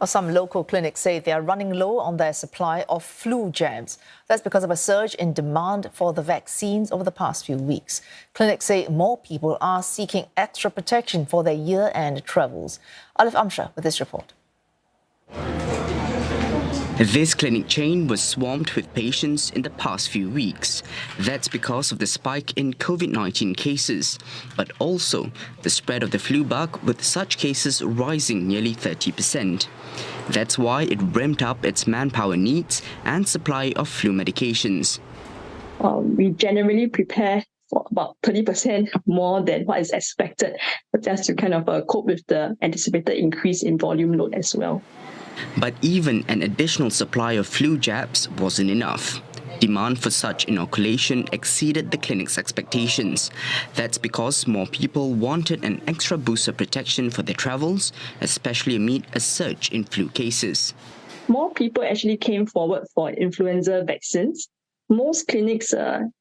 Some local clinics say they are running low on their supply of flu jabs. That's because of a surge in demand for the vaccines over the past few weeks. Clinics say more people are seeking extra protection for their year-end travels. Alif Amsyar with this report. This clinic chain was swamped with patients in the past few weeks. That's because of the spike in COVID-19 cases, but also the spread of the flu bug, with such cases rising nearly 30%. That's why it ramped up its manpower needs and supply of flu medications. We generally prepare for about 30% more than what is expected, but just to kind of cope with the anticipated increase in volume load as well. But even an additional supply of flu jabs wasn't enough. Demand for such inoculation exceeded the clinic's expectations. That's because more people wanted an extra boost of protection for their travels, especially amid a surge in flu cases. More people actually came forward for influenza vaccines. Most clinics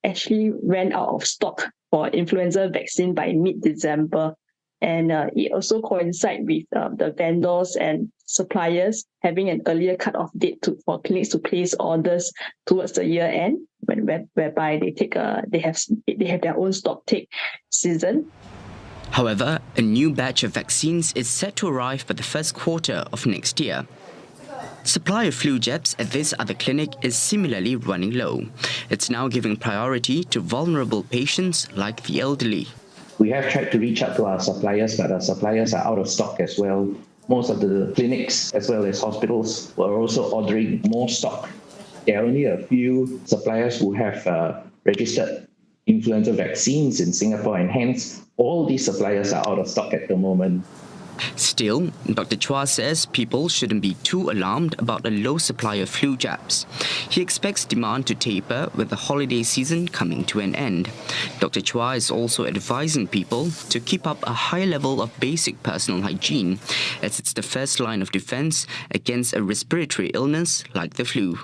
actually ran out of stock for influenza vaccine by mid-December. And it also coincides with the vendors and suppliers having an earlier cut-off date for clinics to place orders towards the year end, whereby they have their own stock take season. However, a new batch of vaccines is set to arrive by the first quarter of next year. Supply of flu jabs at this other clinic is similarly running low. It's now giving priority to vulnerable patients like the elderly. We have tried to reach out to our suppliers, but our suppliers are out of stock as well. Most of the clinics, as well as hospitals, were also ordering more stock. There are only a few suppliers who have registered influenza vaccines in Singapore, and hence all these suppliers are out of stock at the moment. Still, Dr. Chua says people shouldn't be too alarmed about a low supply of flu jabs. He expects demand to taper with the holiday season coming to an end. Dr. Chua is also advising people to keep up a high level of basic personal hygiene, as it's the first line of defense against a respiratory illness like the flu.